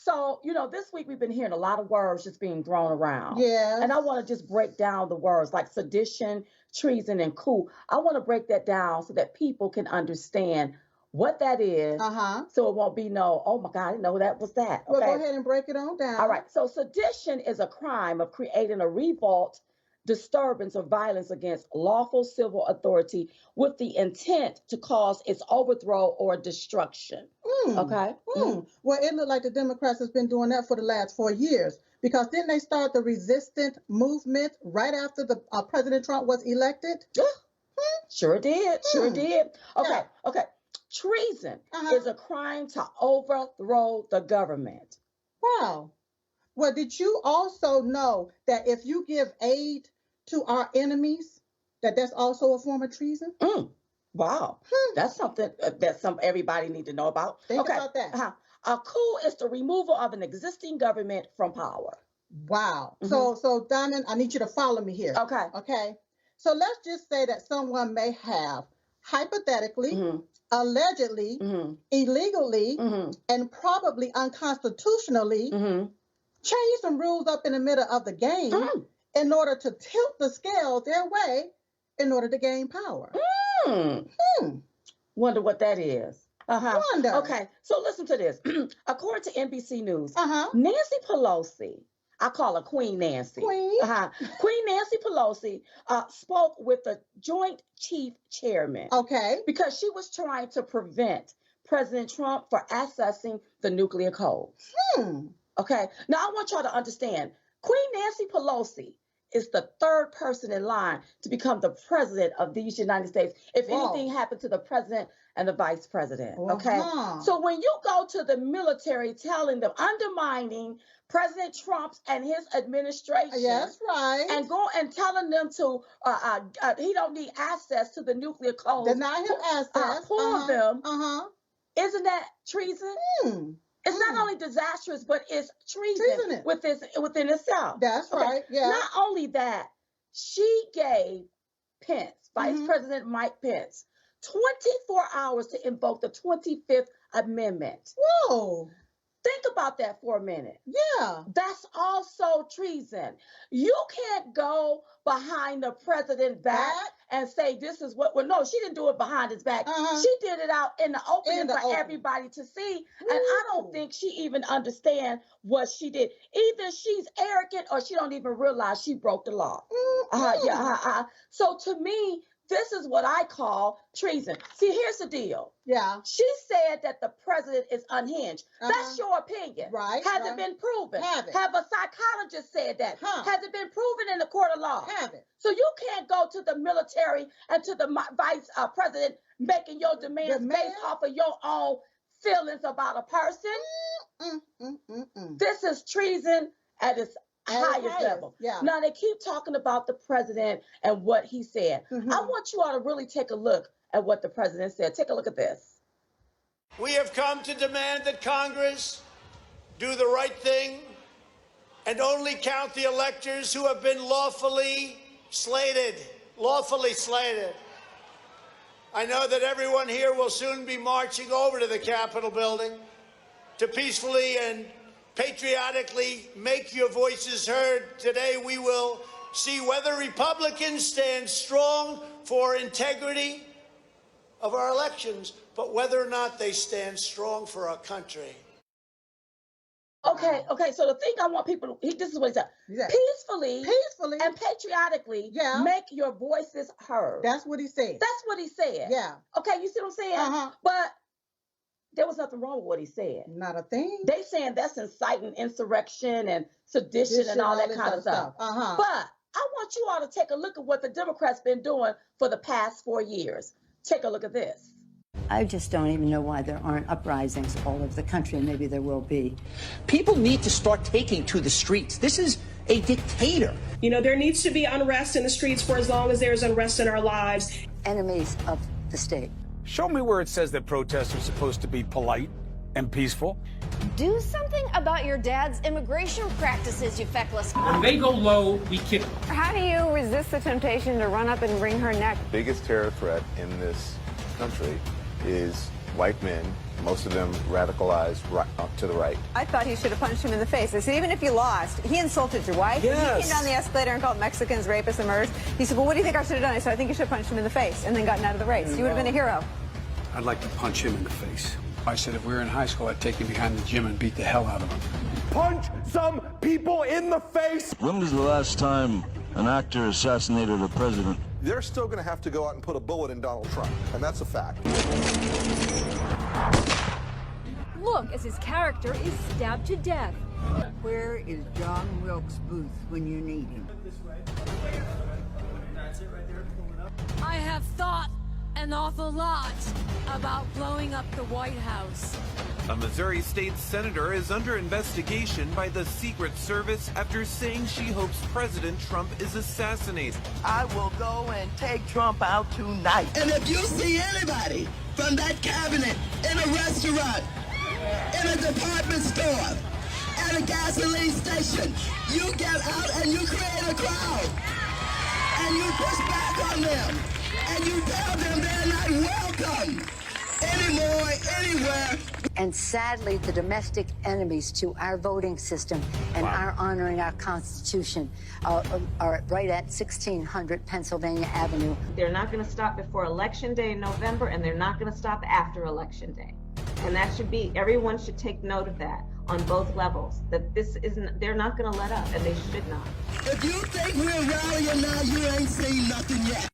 So, this week we've been hearing a lot of words just being thrown around. Yes. And I want to just break down the words like sedition, treason, and coup. I want to break that down so that people can understand what that is. So it won't be no, oh my God, I didn't know that was that. Well, Okay. go ahead and break it on down. All right. So sedition is a crime of creating a revolt, disturbance, or violence against lawful civil authority with the intent to cause its overthrow or destruction. Okay. Well, it looked like the Democrats has been doing that for the last 4 years, because didn't they start the resistant movement right after the President Trump was elected? Sure did. Sure did. Okay. Yeah. Okay. Treason is a crime to overthrow the government. Wow. Well, did you also know that if you give aid to our enemies, that's also a form of treason? Wow. That's something that everybody need to know about. Think about that. A coup is the removal of an existing government from power. Wow. So Diamond, I need you to follow me here. Okay. Okay. So let's just say that someone may have hypothetically, allegedly, illegally, and probably unconstitutionally change some rules up in the middle of the game in order to tilt the scale their way in order to gain power. Wonder what that is. Wonder. Okay, so listen to this. According to NBC News, Nancy Pelosi, I call her Queen Nancy. Queen Nancy Pelosi spoke with the Joint Chief Chairman. Okay. Because she was trying to prevent President Trump from accessing the nuclear codes. Okay. Now I want y'all to understand, Queen Nancy Pelosi is the third person in line to become the president of these United States if anything happened to the president and the vice president. Okay. So when you go to the military telling them, undermining President Trump's and his administration. Yes, right. And go and telling them to he don't need access to the nuclear codes. Deny him access. Pull them. Isn't that treason? It's not only disastrous, but it's treason within itself. That's right. Yeah. Not only that, she gave Pence, Vice President Mike Pence, 24 hours to invoke the 25th Amendment. Whoa. Think about that for a minute. Yeah. That's also treason. You can't go behind the president's back and say this is what. Well, no, she didn't do it behind his back. She did it out in the open for everybody to see. And I don't think she even understands what she did. Either she's arrogant or she don't even realize she broke the law. So to me, this is what I call treason. See, here's the deal. Yeah. She said that the president is unhinged. That's your opinion. Right. Has it been proven? Have it. Have a psychologist said that? Has it been proven in the court of law? Have it. So you can't go to the military and to the vice president making your demands based off of your own feelings about a person. This is treason at its highest level. Yeah. Now they keep talking about the president and what he said. I want you all to really take a look at what the president said. Take a look at this. We have come to demand that Congress do the right thing and only count the electors who have been lawfully slated. Lawfully slated. I know that everyone here will soon be marching over to the Capitol building to peacefully and patriotically make your voices heard. Today we will see whether Republicans stand strong for integrity of our elections, but whether or not they stand strong for our country. Okay, so the thing I want people to, this is what he said. Peacefully and patriotically make your voices heard. That's what he said. That's what he said. Yeah. Okay, you see what I'm saying? But there was nothing wrong with what he said. Not a thing. They saying that's inciting insurrection and sedition and all that kind of stuff. But I want you all to take a look at what the Democrats been doing for the past 4 years. Take a look at this. I just don't even know why there aren't uprisings all over the country, and maybe there will be. People need to start taking to the streets. This is a dictator. You know, there needs to be unrest in the streets for as long as there's unrest in our lives. Enemies of the state. Show me where it says that protests are supposed to be polite and peaceful. Do something about your dad's immigration practices, you feckless. When they go low, we kick them. How do you resist the temptation to run up and wring her neck? The biggest terror threat in this country is white men, most of them radicalized to the right. I thought he should have punched him in the face. I said, even if you lost, he insulted your wife. Yes. He came down the escalator and called Mexicans rapists and murderers. He said, well, what do you think I should have done? I said, I think you should have punched him in the face and then gotten out of the race. You would have been a hero. I'd like to punch him in the face. I said if we were in high school, I'd take him behind the gym and beat the hell out of him. Punch some people in the face! When was the last time an actor assassinated a president? They're still going to have to go out and put a bullet in Donald Trump, and that's a fact. Look as his character is stabbed to death. Where is John Wilkes Booth when you need him? I have thought an awful lot about blowing up the White House. A Missouri state senator is under investigation by the Secret Service after saying she hopes President Trump is assassinated. I will go and take Trump out tonight. And if you see anybody from that cabinet in a restaurant, in a department store, at a gasoline station, you get out and you create a crowd. And you push back on them. And you tell them they're not welcome anymore, anywhere. And sadly, the domestic enemies to our voting system and our honoring our Constitution are right at 1600 Pennsylvania Avenue. They're not going to stop before Election Day in November, and they're not going to stop after Election Day. And that should be, everyone should take note of that on both levels, that this isn't, they're not going to let up, and they should not. If you think we're rallying now, you ain't seen nothing yet.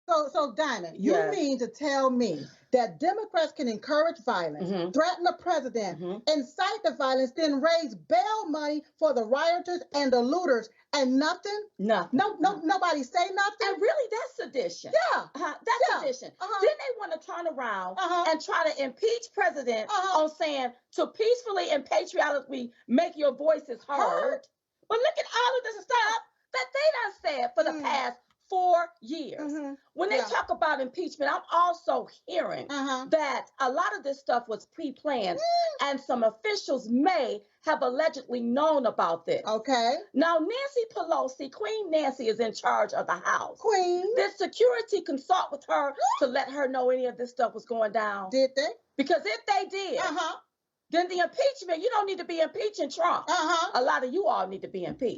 So Diamond, you mean to tell me that Democrats can encourage violence, threaten the president, incite the violence, then raise bail money for the rioters and the looters, and nothing? Nothing. Nobody say nothing? And really, that's sedition. Yeah. That's sedition. Then they want to turn around and try to impeach president on saying to peacefully and patriotically make your voices heard. But look at all of this stuff that they done said for the past 4 years. When they talk about impeachment, I'm also hearing that a lot of this stuff was pre-planned and some officials may have allegedly known about this. Okay. Now, Nancy Pelosi, Queen Nancy, is in charge of the House. Queen. Did security consult with her to let her know any of this stuff was going down? Did they? Because if they did, then the impeachment, you don't need to be impeaching Trump. A lot of you all need to be impeached.